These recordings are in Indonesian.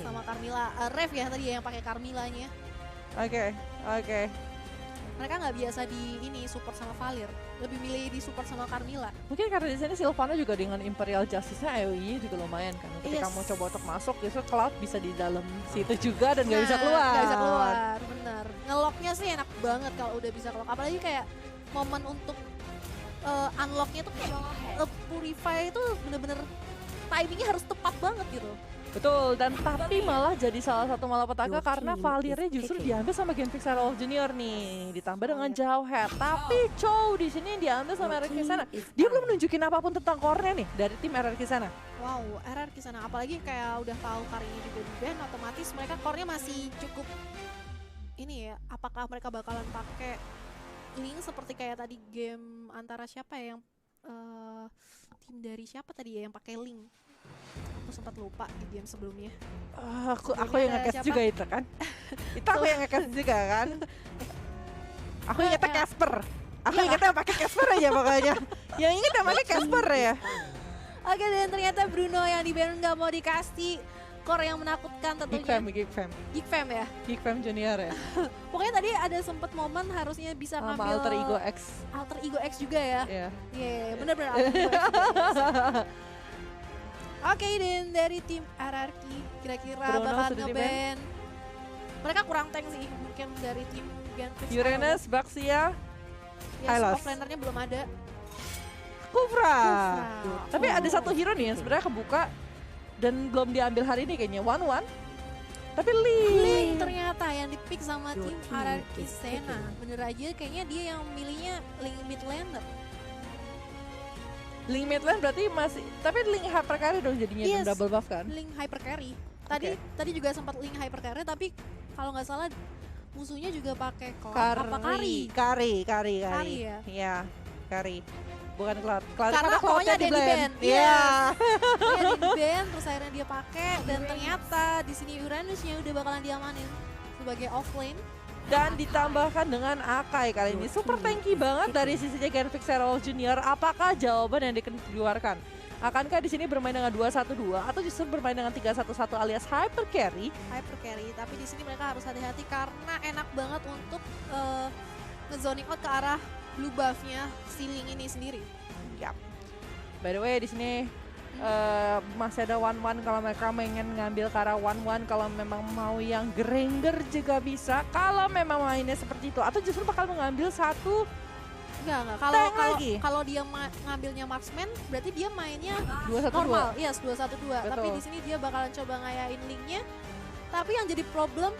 sama Carmilla. Rev ya tadi yang pakai Carmillanya. Oke. Mereka nggak biasa di ini support sama Valir, lebih milih di support sama Carmilla. Mungkin karena di sini Sylvana juga dengan Imperial Justice-nya AoE juga lumayan kan. Ketika mau coba untuk masuk, justru Cloud bisa di dalam situ juga dan nggak bisa keluar. Nggak bisa keluar, bener. Ngelocknya sih enak banget kalau udah bisa kelock. Apalagi kayak momen untuk unlocknya tuh kayak Purify itu bener-bener timingnya harus tepat banget gitu. Betul, dan tapi malah jadi salah satu malapetaka karena Valirnya justru diambil sama Genfix Herald Junior nih, ditambah dengan Jawhead. Tapi Chow di sini diambil sama RRQ sana. Dia belum nunjukin apapun tentang core-nya nih dari tim RRQ sana. Wow, RRQ sana apalagi kayak udah tahu kali ini juga di ban, otomatis mereka core-nya masih cukup ini ya. Apakah mereka bakalan pakai link seperti kayak tadi game antara siapa ya yang tim dari siapa tadi ya yang pakai link? Aku sempat lupa di game sebelumnya. Aku yang nge-cast juga itu kan. Itu aku yang nge-cast juga kan. Aku ingetnya Casper. Aku ingetnya pakai Casper aja pokoknya. Yang inget namanya Casper ya. Oke, dan ternyata Bruno yang di ban nggak mau dikasih core yang menakutkan tentunya. Geek Fam ya? Geek Fam Junior ya. Pokoknya tadi ada sempet momen harusnya bisa ngambil Alter Ego X. Alter Ego X juga ya? Iya. Iya, bener-bener Alter Ego X juga. Oke, dan dari tim RRQ kira-kira bakal nge-ban. Mereka kurang tank sih, mungkin dari tim Genfix. Uranus, Baxia, Hylos. Offlanernya belum ada. Kufra. Tapi ada satu hero nih yang sebenarnya kebuka dan belum diambil hari ini kayaknya, 1-1. Tapi Link ternyata yang di-pick sama tim RRQ Sena. Bener aja kayaknya dia yang milihnya Link mid laner. Link mid lane berarti masih, tapi Link hyper carry dong jadinya, yes, double buff kan? Link hyper carry. Tadi juga sempat Link hyper carry, tapi kalau nggak salah musuhnya juga pakai Cloud apa Carry ya? Iya, Carry. Bukan Cloud. Karena pokoknya dia di ban. Iya. Dia di ban, terus akhirnya dia pakai dan ternyata di sini Uranusnya udah bakalan diamanin sebagai offlane. Dan ditambahkan dengan Akai kali ini super tanky banget dari sisinya Genfix Herald Junior. Apakah jawaban yang dikeluarkan? Akankah di sini bermain dengan 2-1-2 atau justru bermain dengan 3-1-1 alias hyper carry? Hyper carry, tapi di sini mereka harus hati-hati karena enak banget untuk nge-zoning out ke arah blue buff-nya ceiling ini sendiri. Yap. By the way di sini masih ada 1-1 kalau mereka pengen ngambil ke arah 1-1, kalau memang mau yang grinder juga bisa kalau memang mainnya seperti itu, atau justru bakal mengambil satu. Enggak. Kalau dia ngambilnya marksman berarti dia mainnya 2-1-2. normal. Yes, 2-1-2. Tapi di sini dia bakalan coba ngayain linknya. Tapi yang jadi problem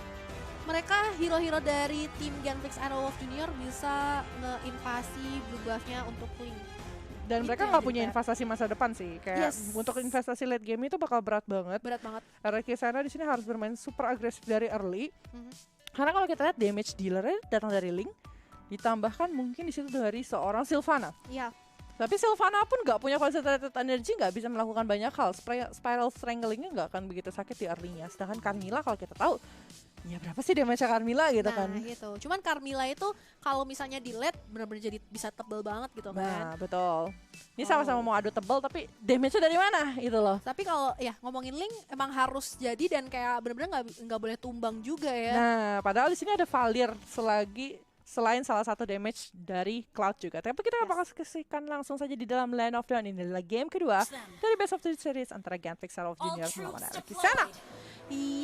mereka hero-hero dari tim Genfix Arrow of Junior bisa nge-invasi blue buff-nya untuk link. Dan mereka nggak punya investasi masa depan sih, kayak untuk investasi late game itu bakal berat banget. RRQ sana di sini harus bermain super agresif dari early. Karena kalau kita lihat damage dealernya datang dari Link, ditambahkan mungkin di situ dari seorang Sylvana. Iya. Tapi Sylvana pun nggak punya concentrated energy, nggak bisa melakukan banyak hal. Spiral stranglingnya nggak akan begitu sakit di early-nya. Sedangkan Carmilla kalau kita tahu, ya berapa sih damage Carmilla gitu kan. Nah gitu, cuman Carmilla itu kalau misalnya di late benar-benar jadi bisa tebel banget gitu kan. Nah betul. Ini sama-sama mau adu tebel tapi damage-nya dari mana gitu loh. Tapi kalau ya ngomongin Link emang harus jadi dan kayak benar-benar nggak boleh tumbang juga ya. Nah padahal di sini ada Valir selain salah satu damage dari Cloud juga. Tapi kita bakal saksikan langsung saja di dalam Land of Dawn. Ini adalah game kedua dari Best of the Series antara Genfix Herald Junior melawan RRQ sana.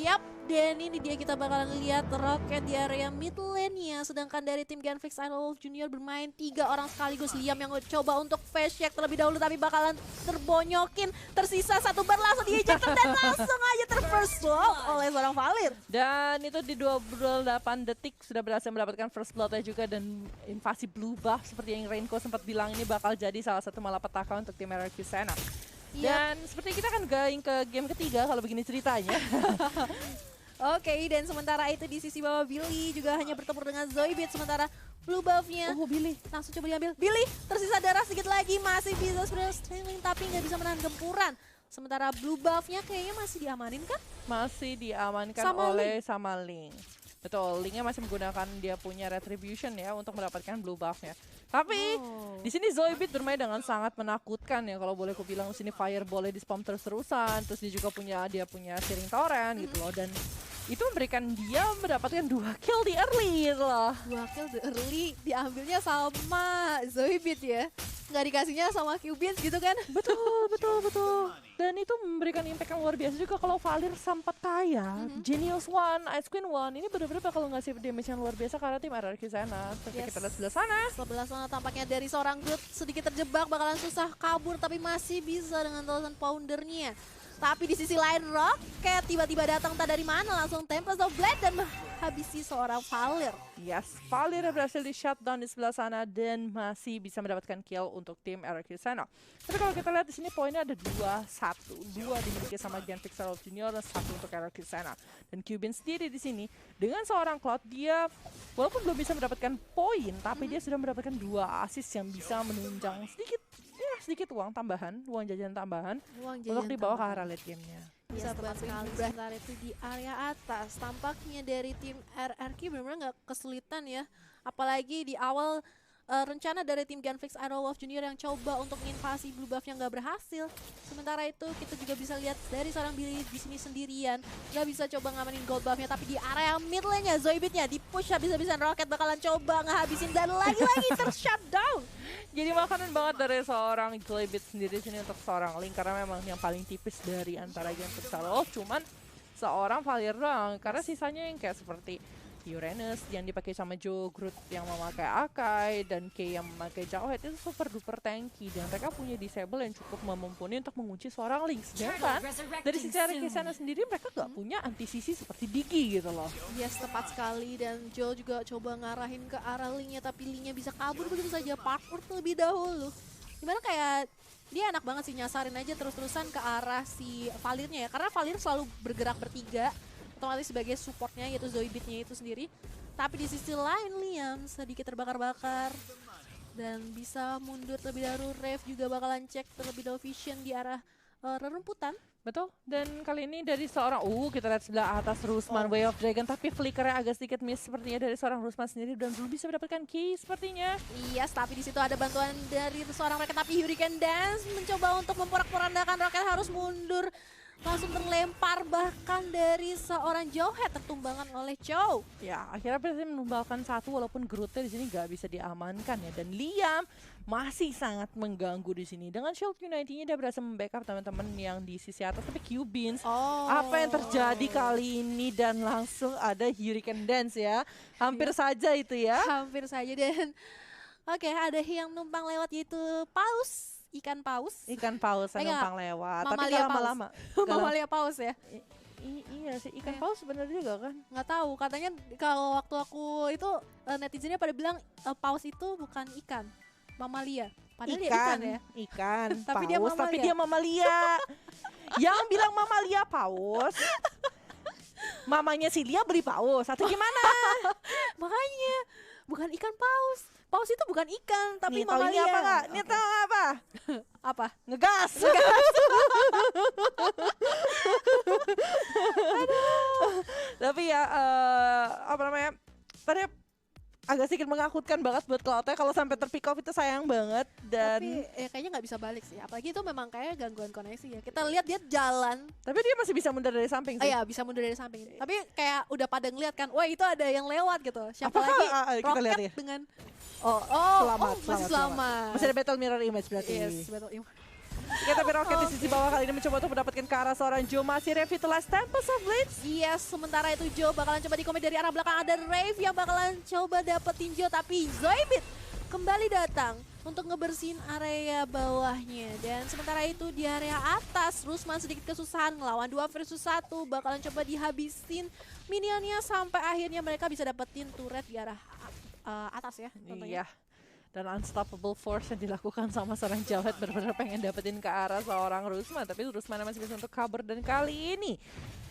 Yap, dan ini dia kita bakalan lihat Rocket di area mid lane-nya. Sedangkan dari tim Genfix Idol Junior bermain 3 orang sekaligus. Liam yang coba untuk face check terlebih dahulu tapi bakalan terbonyokin. Tersisa 1 bar langsung di-eject dan langsung aja ter-first blood oleh seorang Valir. Dan itu di 28 detik sudah berhasil mendapatkan first blood-nya juga, dan invasi blue buff seperti yang Rainko sempat bilang ini bakal jadi salah satu malapetaka untuk tim RRQ sana. Dan seperti kita kan going ke game ketiga kalau begini ceritanya. Oke, dan sementara itu di sisi bawah Billy juga hanya bertempur dengan Zoidberg, sementara blue buff-nya Billy langsung coba diambil. Billy tersisa darah sedikit lagi, masih bisa streaming tapi nggak bisa menahan gempuran. Sementara blue buff-nya kayaknya masih diamanin kan? Masih diamankan sama Link. Betul, Linknya masih menggunakan dia punya Retribution ya untuk mendapatkan blue buff-nya. Tapi di sini Zoidberg bermain dengan sangat menakutkan ya, kalau boleh aku bilang. Di sini Fireball-nya di spam terus-terusan, terus dia juga punya Searing Torrent gitu loh, dan itu memberikan dia mendapatkan 2 kill di early gitu loh. 2 kill di early diambilnya sama Zoidberg ya. Nggak dikasihnya sama Cubins gitu kan. Betul. Dan itu memberikan impact yang luar biasa juga kalau Valir sempat kaya. Genius One, Ice Queen One, ini benar-benar bakal ngasih damage yang luar biasa karena tim RRQ sana. Tapi kita lihat sebelah sana. Sebelah sana tampaknya dari seorang Groot sedikit terjebak, bakalan susah kabur tapi masih bisa dengan Thousand Poundernya. Tapi di sisi lain Rocket tiba-tiba datang tak dari mana, langsung Tempest of Blade dan menghabisi seorang Valir. Yes, Valir berhasil di shutdown di sebelah sana dan masih bisa mendapatkan kill untuk tim RRQ sana. Tapi kalau kita lihat di sini poinnya ada 2-1. 2 dimiliki sama Genfix Herald Junior dan 1 untuk RRQ sana. Dan Cubin sendiri di sini dengan seorang Cloud, dia walaupun belum bisa mendapatkan poin, tapi dia sudah mendapatkan 2 assist yang bisa menunjang sedikit uang jajan tambahan untuk dibawa ke arah late game-nya. Bisa banget sekali. Sebentar itu di area atas, tampaknya dari tim RRQ benar-benar nggak kesulitan ya. Apalagi di awal rencana dari tim Genfix Aerowolf Junior yang coba untuk menginvasi blue buff yang nggak berhasil. Sementara itu kita juga bisa lihat dari seorang Billy di sini sendirian nggak bisa coba ngamanin gold buffnya, tapi di area mid lane-nya Zoidberg-nya di-push habis-habisan. Rocket bakalan coba ngehabisin dan lagi-lagi ter-shutdown. Jadi makanan banget dari seorang Zoidberg sendiri sini untuk seorang Link, karena memang yang paling tipis dari antara Genfix Aerowolf cuman seorang Valir doang, karena sisanya yang kayak seperti Uranus yang dipakai sama Joe, Groot yang memakai Akai, dan Kay yang memakai Jawhead itu super duper tanky, dan mereka punya disable yang cukup mumpuni untuk mengunci seorang Link. Sedangkan dari sisi RRQ sana sendiri mereka gak punya anti-CC seperti Digi gitu loh. Yes, tepat sekali, dan Joe juga coba ngarahin ke arah Linknya, tapi Linknya bisa kabur begitu saja, parkour terlebih dahulu. Gimana kayak dia enak banget sih nyasarin aja terus-terusan ke arah si Valirnya ya, karena Valir selalu bergerak bertiga otomatis sebagai supportnya yaitu Zoidberg-nya itu sendiri. Tapi di sisi lain Liam sedikit terbakar-bakar dan bisa mundur terlebih dahulu. Rev juga bakalan cek terlebih dahulu vision di arah rerumputan. Betul, dan kali ini dari seorang kita lihat sebelah atas Rusman Way of Dragon, tapi flickernya agak sedikit miss sepertinya dari seorang Rusman sendiri dan belum bisa mendapatkan key sepertinya. Yes, tapi di situ ada bantuan dari seorang Rocket, tapi Hurricane Dance mencoba untuk memporak-porandakan. Rocket harus mundur, langsung terlempar bahkan dari seorang Jawhead tertumbangkan oleh Chow. Ya, akhirnya berhasil menumbalkan satu walaupun Grootnya di sini gak bisa diamankan ya, dan Liam masih sangat mengganggu di sini. Dengan Shield Unity-nya dia berhasil membackup teman-teman yang di sisi atas, tapi Cubins apa yang terjadi kali ini, dan langsung ada Hurricane Dance ya. Hampir saja itu ya. Hampir saja, dan oke, ada yang numpang lewat yaitu Paus. Ikan paus yang numpang lewat, tapi gak lama-lama. Mamalia paus ya? Iya sih, ikan paus bener juga kan? Nggak tahu, katanya kalau waktu aku itu netizennya pada bilang paus itu bukan ikan, mamalia. Padahal dia ikan ya? Ikan, tapi paus, tapi dia mamalia. Yang bilang mamalia paus, mamanya si Lia beli paus, atau gimana? Makanya, bukan ikan paus. Paus itu bukan ikan, tapi mamalia. Ini apa nggak? Ini tahu apa? Apa? Ngegas. Tapi ya, apa namanya? Tadi agak sedikit menakutkan banget buat Cloud-nya kalau sampai terpick off, itu sayang banget. Dan tapi kayaknya nggak bisa balik sih, apalagi itu memang kayak gangguan koneksi ya. Kita lihat dia jalan, tapi dia masih bisa mundur dari samping sih. Iya, bisa mundur dari samping. Tapi kayak udah pada ngeliat kan, wah itu ada yang lewat gitu. Siapa lagi? Kita lihat ya. Dengan masih selamat. Masih ada battle mirror image berarti. Yes, battle image. Kita Rocket di sisi bawah kali ini mencoba untuk mendapatkan ke arah seorang Joe, masih revitalize Tempest of Blades. Yes, sementara itu Joe bakalan coba dikomit dari arah belakang, ada Rave yang bakalan coba dapetin Joe, tapi Zoidberg kembali datang untuk ngebersihin area bawahnya. Dan sementara itu di area atas Rusman sedikit kesusahan ngelawan 2 versus 1, bakalan coba dihabisin minionnya sampai akhirnya mereka bisa dapetin turret di arah atas ya tentunya. Iya. Dan unstoppable force yang dilakukan sama seorang Jawhead benar-benar pengen dapetin ke arah seorang Rusman, tapi Rusman masih bisa untuk cover, dan kali ini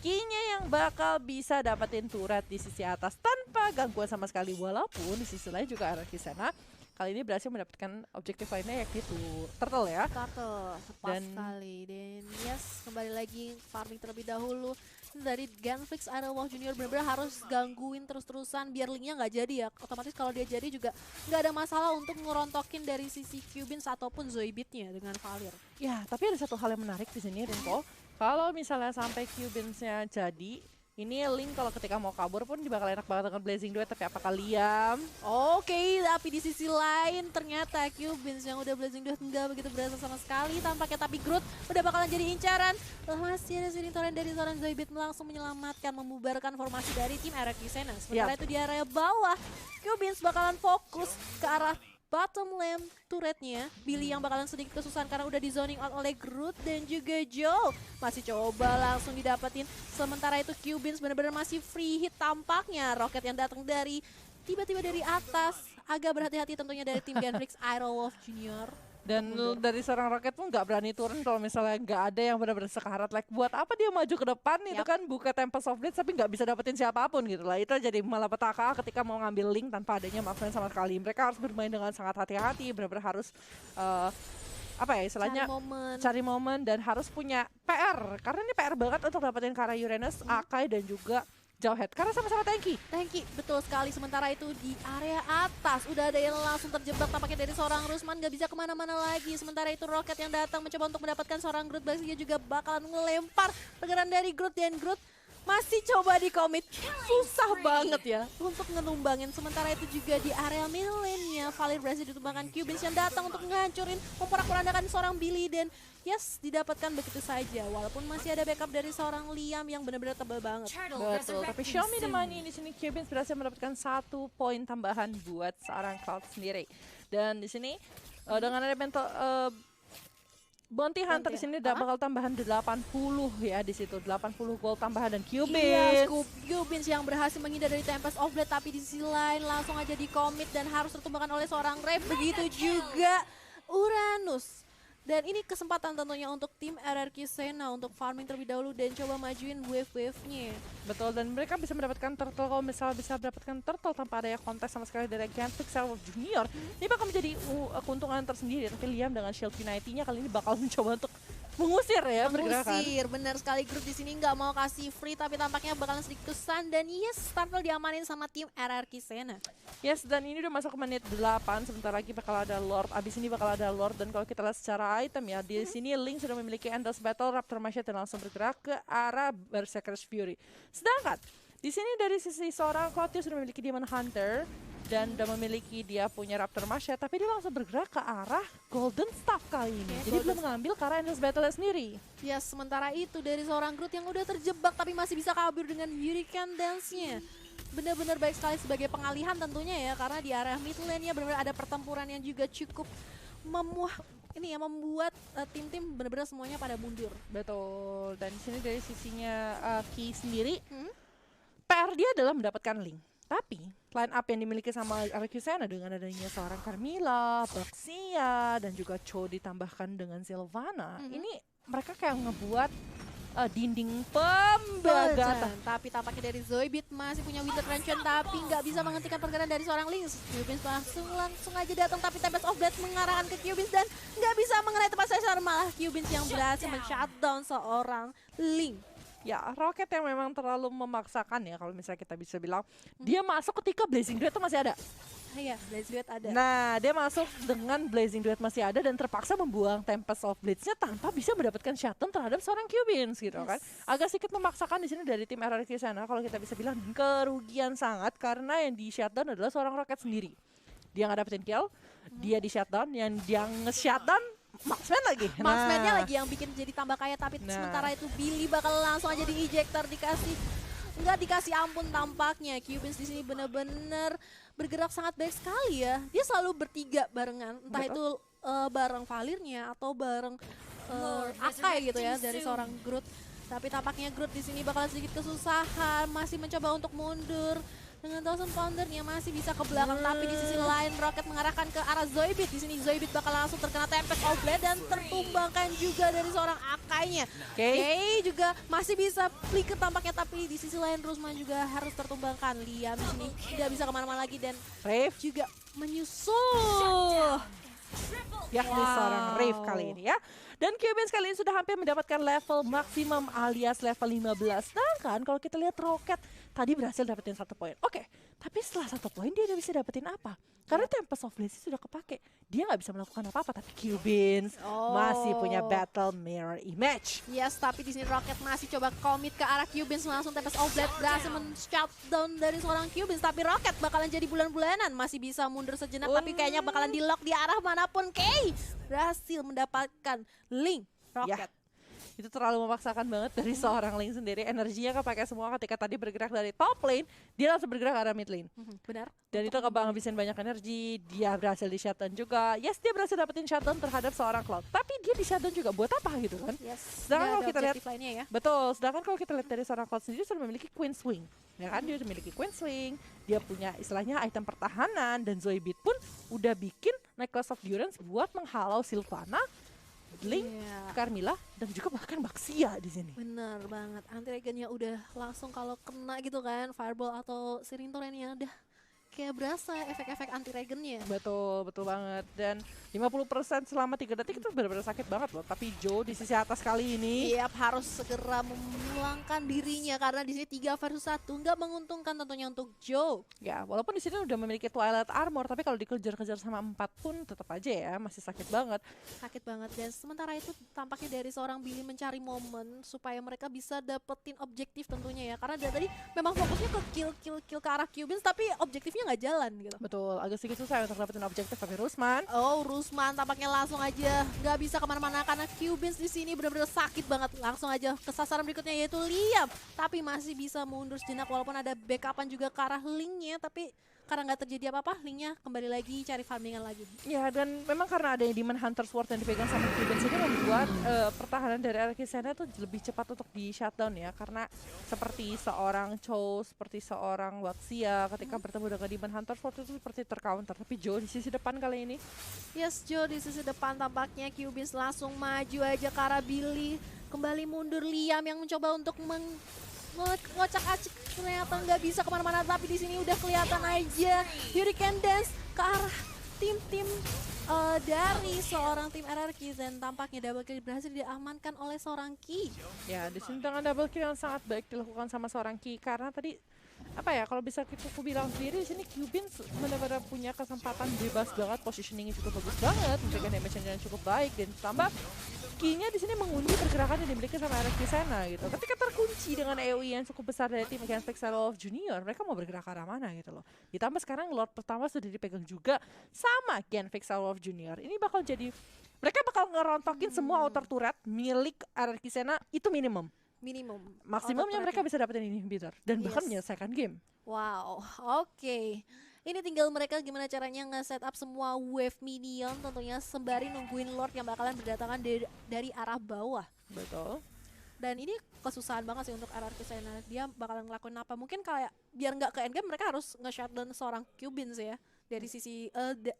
Key-nya yang bakal bisa dapetin turret di sisi atas tanpa gangguan sama sekali, walaupun di sisi lain juga arah sana kali ini berhasil mendapatkan objektif lainnya, yaitu Turtle ya. Turtle, tepat sekali. Dan yes, kembali lagi farming terlebih dahulu. dari Genflix Idolwolf Junior benar-benar harus gangguin terus-terusan biar linknya nggak jadi ya. Otomatis kalau dia jadi juga nggak ada masalah untuk ngerontokin dari sisi Cubins ataupun Zoidbeat-nya dengan Valir. Ya, tapi ada satu hal yang menarik di sini, Rinko. Kalau misalnya sampai Cubins-nya jadi, ini Link kalau ketika mau kabur pun bakal enak banget dengan Blazing Duet, tapi apakah Liam? Oke, tapi di sisi lain ternyata Cubins yang udah Blazing Duet nggak begitu berasa sama sekali tampaknya, tapi Groot udah bakalan jadi incaran. Masih ada sini torrent dari seorang Zoidbeat langsung menyelamatkan, membubarkan formasi dari tim RRQ Senna. Sementara itu di area bawah, Cubins bakalan fokus ke arah bottom lane turretnya. Billy yang bakalan sedikit kesusahan karena udah di zoning out oleh Groot dan juga Joe. Masih coba langsung didapetin. Sementara itu Cubins benar-benar masih free hit tampaknya. Roket yang datang dari tiba-tiba dari atas. Agak berhati-hati tentunya dari tim Genflix Idolwolf Junior. Dan dari seorang Rocket pun nggak berani turun kalau misalnya nggak ada yang benar-benar sekarat. Like buat apa dia maju ke depan itu kan buka Tempest of Blades tapi nggak bisa dapetin siapapun gitu lah. Itu jadi malapetaka ketika mau ngambil Link tanpa adanya Marksman sama sekali. Mereka harus bermain dengan sangat hati-hati, benar-benar harus apa ya istilahnya cari momen dan harus punya PR. Karena ini PR banget untuk dapetin Kara Uranus, Akai dan juga Jawhead, karena sama-sama tanky. Tanky, betul sekali. Sementara itu di area atas udah ada yang langsung terjebak tampaknya dari seorang Rusman, gak bisa kemana-mana lagi. Sementara itu Rocket yang datang mencoba untuk mendapatkan seorang Groot, dia juga bakalan ngelempar pergerakan dari Groot dan Groot masih coba di commit. Susah banget ya untuk ngenumbangin. Sementara itu juga di area middle lane-nya Valir berhasil ditumbangkan Cubins yang datang untuk menghancurin, memporak-porandakan seorang Billy dan yes, didapatkan begitu saja. Walaupun masih ada backup dari seorang Liam yang benar-benar tebal banget. Betul, tapi show me the money di sini. Cubins berhasil mendapatkan 1 poin tambahan buat seorang Cloud sendiri. Dan di sini dengan ada mental Bounty Hunter di sini bakal tambahan 80 ya di situ, 80 gold tambahan dan Cubins. Iya, Cubins yang berhasil menghindar dari Tempest of Blade, tapi di sisi lain langsung aja di commit dan harus tertumbangkan oleh seorang Rave. Begitu juga Uranus. Dan ini kesempatan tentunya untuk tim RRQ Senna untuk farming terlebih dahulu dan coba majuin wave-wave-nya. Betul, dan mereka bisa mendapatkan turtle kalau misalnya bisa mendapatkan turtle tanpa ada kontes sama sekali dari Genflix Idolwolf Junior. Ini bakal menjadi keuntungan tersendiri, tapi Liam dengan Shield Unity-nya kali ini bakal mencoba untuk mengusir ya pergerakan. Mengusir, benar sekali. Grup di sini nggak mau kasih free tapi tampaknya bakalan sedikit kesan dan yes, Startle diamanin sama tim RRQ Senna. Yes, dan ini udah masuk ke menit 8, sebentar lagi bakal ada Lord. Abis ini bakal ada Lord dan kalau kita lihat secara item ya, di sini Link sudah memiliki Endless Battle, Raptor Machete dan langsung bergerak ke arah Berserker's Fury. Sedangkan di sini dari sisi seorang Cloutius sudah memiliki Demon Hunter dan udah memiliki dia punya Raptor Machete, tapi dia langsung bergerak ke arah Golden Staff kali ini. Jadi belum mengambil ke arah Endless Battle sendiri. Ya, sementara itu dari seorang Groot yang udah terjebak tapi masih bisa kabur dengan Hurricane Dance-nya. Benar-benar baik sekali sebagai pengalihan tentunya ya, karena di area mid lane-nya benar-benar ada pertempuran yang juga cukup membuat tim-tim benar-benar semuanya pada mundur. Betul. Dan di sini dari sisinya Ki sendiri, PR dia adalah mendapatkan Link. Tapi line up yang dimiliki sama RRQ Senna dengan adanya seorang Carmilla, Baxia, dan juga Cho ditambahkan dengan Sylvana, ini mereka kayak ngebuat dinding pembagatan. Tapi tampaknya dari Zoidbeat masih punya Winter Trench tapi nggak bisa menghentikan pergerakan dari seorang Link. Cubins langsung aja datang tapi Tempest of Blade mengarahkan ke Cubins dan nggak bisa mengenai tempat sasaran, malah Cubins yang berhasil men-shutdown seorang Link. Ya, Rocket yang memang terlalu memaksakan ya kalau misalnya kita bisa bilang. Dia masuk ketika Blazing Duet itu masih ada. Iya, Blazing Duet ada. Nah, dia masuk dengan Blazing Duet masih ada dan terpaksa membuang Tempest of Blades-nya tanpa bisa mendapatkan shutdown terhadap seorang Cubins gitu kan. Agak sedikit memaksakan di sini dari tim RRQ Senna kalau kita bisa bilang kerugian sangat karena yang di shutdown adalah seorang Rocket sendiri. Dia nggak dapetin kill, dia di shutdown, yang dia nge-shutdown Marksman lagi. Marksman-nya lagi yang bikin jadi tambah kaya, tapi sementara itu Billy bakal langsung aja di-ejector, nggak dikasih ampun tampaknya. Cubins di sini bener-bener bergerak sangat baik sekali ya. Dia selalu bertiga barengan, entah itu bareng Valirnya atau bareng Akai gitu ya dari seorang Groot. Tapi tampaknya Groot di sini bakalan sedikit kesusahan, masih mencoba untuk mundur. Dengan Thousand Pounder-nya masih bisa ke belakang, tapi di sisi lain Rocket mengarahkan ke arah Zoidbeat. Di sini Zoidbeat bakal langsung terkena Tempest of Blade dan tertumbangkan juga dari seorang Akainya. Oke, juga masih bisa flicker tampaknya, tapi di sisi lain Rusman juga harus tertumbangkan. Liam di sini tidak bisa kemana-mana lagi dan Rave juga menyusul. Ya, seorang Rave kali ini ya. Dan Cubins kali ini sudah hampir mendapatkan level maksimum alias level 15. Sedangkan kalau kita lihat Rocket tadi berhasil dapetin 1 poin. Oke, tapi setelah 1 poin dia udah bisa dapetin apa? Karena Tempest of Lazy sudah kepake. Dia nggak bisa melakukan apa-apa, tapi Cubins masih punya Battle Mirror Image. Yes, tapi di sini Rocket masih coba komit ke arah Cubins, langsung Tempest of Blade berhasil men-shutdown dari seorang Cubins. Tapi Rocket bakalan jadi bulan-bulanan, masih bisa mundur sejenak, tapi kayaknya bakalan di-lock di arah manapun. Kay berhasil mendapatkan Link Rocket. Itu terlalu memaksakan banget dari seorang Link sendiri. Energinya kepake semua ketika tadi bergerak dari top lane, dia langsung bergerak ke arah mid lane. Benar. Dan itu ngabisin banyak energi, dia berhasil di shutdown juga. Yes, dia berhasil dapetin shutdown terhadap seorang Cloud. Tapi dia di shutdown juga buat apa gitu kan? Yes. Sedangkan kalau kita lihat ya. Betul, sedangkan kalau kita lihat dari seorang Cloud sendiri sudah memiliki Queen Swing. Ya kan, dia sudah memiliki Queen Swing, dia punya istilahnya item pertahanan, dan Zoe Beat pun udah bikin Necklace of Durance buat menghalau Sylvana, Link, Carmilla, dan juga bahkan Baxia di sini. Bener banget, anti-regennya udah langsung kalau kena gitu kan, Fireball atau Sirintorennya udah kayak berasa efek-efek anti-regennya. Betul, betul banget. Dan 50% selama 3 detik itu benar-benar sakit banget loh. Tapi Joe di sisi atas kali ini harus segera memulangkan dirinya karena di sini 3 versus 1 nggak menguntungkan tentunya untuk Joe. Ya, walaupun di sini udah memiliki Twilight Armor, tapi kalau dikejar-kejar sama 4 pun tetap aja ya masih sakit banget. Sakit banget. Dan sementara itu tampaknya dari seorang Billy mencari momen supaya mereka bisa dapetin objektif tentunya ya. Karena dari tadi memang fokusnya ke kill ke arah Cubins, tapi objektifnya nggak jalan gitu. Betul, agak sedikit susah untuk dapetin objektif. Tapi Rusman, Rusman tampaknya langsung aja nggak bisa kemana-mana karena Cubins di sini benar-benar sakit banget. Langsung aja ke sasaran berikutnya yaitu Liam, tapi masih bisa mundur sejenak walaupun ada backupan juga ke arah Linknya, tapi karena nggak terjadi apa-apa, Linknya kembali lagi cari farmingan lagi. Ya, dan memang karena ada Demon Hunter Sword yang dipegang sama Cubins ini membuat pertahanan dari Arkisena tuh lebih cepat untuk di shutdown ya. Karena seperti seorang Cho, seperti seorang Waxia ketika bertemu dengan Demon Hunter Sword itu seperti tercounter. Tapi Joe di sisi depan kali ini. Yes, Joe di sisi depan tampaknya Cubins langsung maju aja ke arah Billy. Kembali mundur Liam yang mencoba untuk ngocak-acik, ternyata nggak bisa kemana-mana, tapi di sini udah kelihatan aja Hurricane Dance ke arah tim-tim dari seorang tim RRQ, dan tampaknya double kill berhasil diamankan oleh seorang Ki. Ya, di sini dengan double kill yang sangat baik dilakukan sama seorang Ki, karena tadi apa ya, kalau bisa aku bilang sendiri di sini Cubins benar-benar punya kesempatan bebas banget, positioningnya juga bagus banget, memberikan damage yang cukup baik, dan tambah Ki-nya di sini mengundi pergerakan yang dimiliki sama Arkisena gitu. Tapi terkunci dengan AoE yang cukup besar dari tim Genflix Shadow of Junior, mereka mau bergerak ke arah mana gitu loh. Ditambah sekarang Lord pertama sudah dipegang juga sama Genflix Shadow of Junior. Ini bakal jadi, mereka bakal ngerontokin semua outer turret milik Arkisena itu minimum. Maksimumnya mereka bisa dapetin inhibitor dan bahkan menyelesaikan game. Wow, oke. Ini tinggal mereka gimana caranya nge-setup semua wave minion tentunya sembari nungguin Lord yang bakalan berdatangan dari arah bawah. Betul. Dan ini kesusahan banget sih untuk Arkisena. Dia bakalan ngelakuin apa? Mungkin kayak biar nggak ke endgame mereka harus nge-shutdown seorang Cubins ya. Dari sisi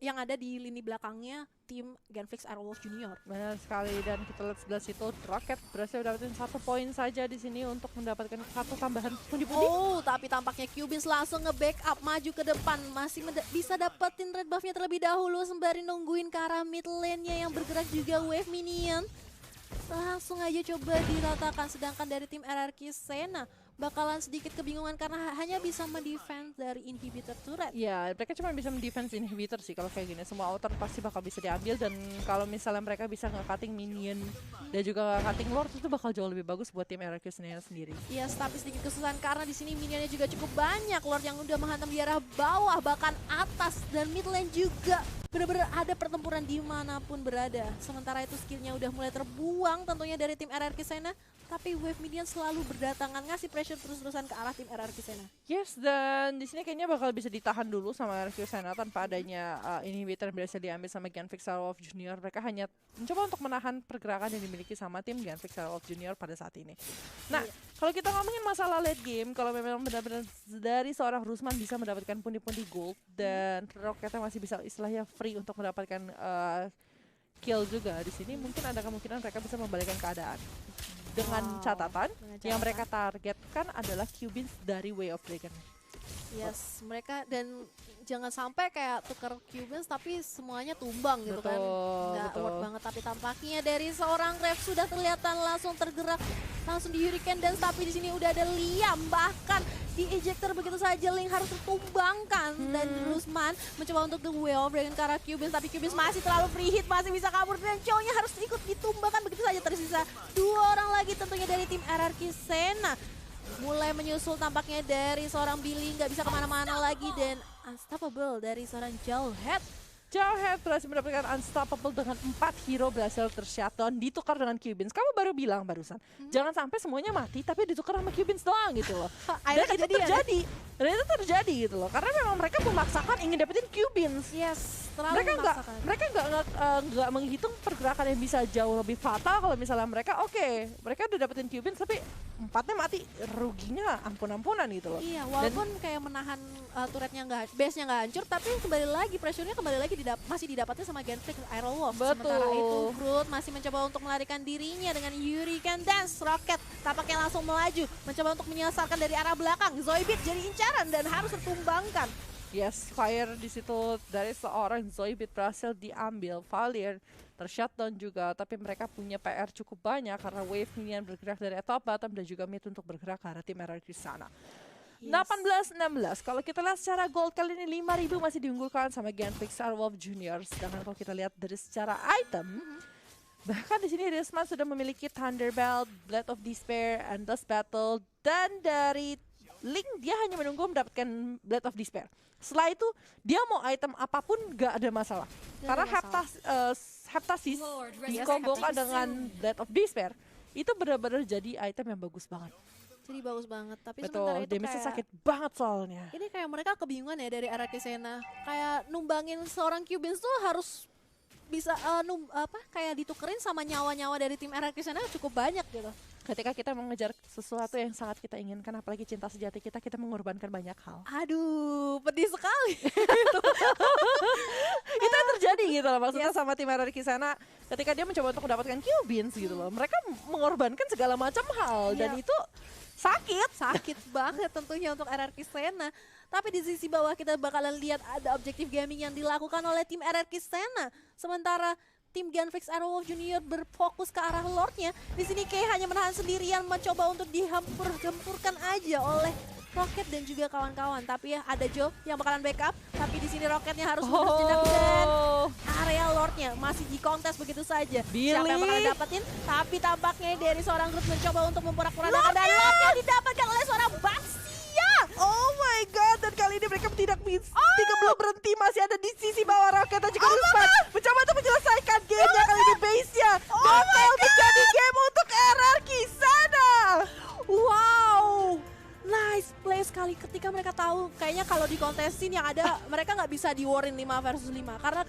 yang ada di lini belakangnya tim Genflix Aerowolf Junior. Benar sekali, dan kita lihat sebelah situ Rocket berhasil dapetin 1 poin saja di sini untuk mendapatkan 1 tambahan pundi-pundi. Tapi tampaknya Cubins langsung nge-backup maju ke depan, masih bisa dapetin red buff-nya terlebih dahulu sembari nungguin ke arah mid lane-nya yang bergerak juga wave minion. Langsung aja coba diratakan, sedangkan dari tim RRQ Sena bakalan sedikit kebingungan karena hanya bisa mendefense dari inhibitor turret. Ya, mereka cuma bisa mendefense inhibitor sih kalau kayak gini. Semua outer pasti bakal bisa diambil, dan kalau misalnya mereka bisa nge-cutting minion dan juga nge-cutting Lord, itu bakal jauh lebih bagus buat tim RRQ sendiri. Iya, tapi sedikit kesusahan karena di sini minionnya juga cukup banyak. Lord yang udah menghantam di arah bawah, bahkan atas, dan mid lane juga benar-benar ada pertempuran dimanapun berada. Sementara itu skillnya udah mulai terbuang tentunya dari tim RRQ Sena. Tapi wave minion selalu berdatangan, ngasih pressure terus-terusan ke arah tim RRQ Sena. Yes, dan di sini kayaknya bakal bisa ditahan dulu sama RRQ Sena tanpa adanya inhibitor yang berhasil diambil sama Genflix Shadow of Junior. Mereka hanya mencoba untuk menahan pergerakan yang dimiliki sama tim Genflix Shadow of Junior pada saat ini. Nah, kalau kita ngomongin masalah late game, kalau memang benar-benar dari seorang Rusman bisa mendapatkan pundi-pundi gold, dan Rocketnya masih bisa istilahnya free untuk mendapatkan kill juga di sini, mungkin ada kemungkinan mereka bisa membalikkan keadaan. Dengan catatan yang mereka targetkan adalah Cubins dari Way of Dragon. Yes, mereka dan jangan sampai kayak tukar Cubans tapi semuanya tumbang gitu kan. Nggak worth banget, tapi tampaknya dari seorang Ref sudah kelihatan langsung tergerak langsung di Hurricane Dance, tapi di sini udah ada Liam, bahkan di ejector begitu saja Link harus tertumbangkan dan Rusman mencoba untuk the wheel dengan ke arah Cubans, tapi Cubans masih terlalu free hit, masih bisa kabur dan cowoknya harus ikut ditumbangkan begitu saja. Tersisa 2 orang lagi tentunya dari tim RRQ Sena. Mulai menyusul tampaknya dari seorang Billy, nggak bisa kemana-mana lagi, dan Unstoppable dari seorang Jawhead. Jawhead berhasil mendapatkan Unstoppable dengan 4 hero berhasil tershutdown, ditukar dengan Cubans. Kamu baru bilang barusan, jangan sampai semuanya mati tapi ditukar sama Cubans doang gitu loh. Dan itu terjadi. Dan itu terjadi gitu loh, karena memang mereka memaksakan ingin dapetin Cubans. Yes, mereka nggak menghitung pergerakan yang bisa jauh lebih fatal kalau misalnya mereka mereka udah dapetin Cubans tapi 4-nya mati, ruginya ampun-ampunan gitu loh. Iya, walaupun kayak menahan turretnya base-nya nggak hancur, tapi kembali lagi pressure-nya kembali lagi masih didapatnya sama Genflix Aerowolf. Sementara itu Groot masih mencoba untuk melarikan dirinya dengan Hurricane Dance. Rocket tampaknya langsung melaju, mencoba untuk menyelesaikan dari arah belakang. Zoidberg jadi incaran dan harus tertumbangkan. Yes, fire di situ dari seorang Zoidberg berhasil diambil. Valier tershutdown juga, tapi mereka punya PR cukup banyak karena wave minion bergerak dari top bottom dan juga mid untuk bergerak ke arah tim RRQ sana. 18-16, kalau kita lihat secara gold kali ini 5.000 masih diunggulkan sama Genflix Airwolf Junior. Sedangkan kalau kita lihat dari secara item, bahkan di sini Risman sudah memiliki Thunderbelt, Blade of Despair, Endless Battle, dan dari Link dia hanya menunggu mendapatkan Blade of Despair. Setelah itu dia mau item apapun gak ada masalah. Karena Heptasis dikombongkan dengan Blade of Despair, itu benar-benar jadi item yang bagus banget. Jadi bagus banget, tapi betul, sementara itu damage-nya sakit banget soalnya. Ini kayak mereka kebingungan ya dari RRQ Sena. Kayak numbangin seorang Cubans tuh harus bisa kayak ditukerin sama nyawa-nyawa dari tim RRQ Sena cukup banyak gitu. Ketika kita mengejar sesuatu yang sangat kita inginkan, apalagi cinta sejati kita mengorbankan banyak hal. Aduh, pedih sekali. Itu yang terjadi gitu loh, maksudnya sama tim RRQ Sena ketika dia mencoba untuk mendapatkan Cubans gitu loh. Mereka mengorbankan segala macam hal dan itu sakit banget tentunya untuk RRQ Sena. Tapi di sisi bawah kita bakalan lihat ada objektif gaming yang dilakukan oleh tim RRQ Sena. Sementara tim Genflix Aerowolf Junior berfokus ke arah Lordnya. Di sini Kay hanya menahan sendirian, mencoba untuk dihampur-hampurkan aja oleh Rocket dan juga kawan-kawan. Tapi ya ada Joe yang bakalan backup. Tapi di sini Rocketnya harus menjenak dan area Lordnya masih di kontes begitu saja. Siapa yang bakalan dapetin? Tapi tampaknya dari seorang Groot mencoba untuk memporak-porandakan dan Lordnya didapatkan oleh seorang Baxia. Oh my god, dan kali ini mereka tidak belum berhenti, masih ada di sisi bawah. Rocket dan juga Rusman mencoba untuk menyelesaikan gamenya kali ini base-nya. Bakal menjadi game untuk RRQ Sena. Wow, nice play sekali ketika mereka tahu kayaknya kalau dikontesin yang ada mereka nggak bisa di warin 5 versus 5 karena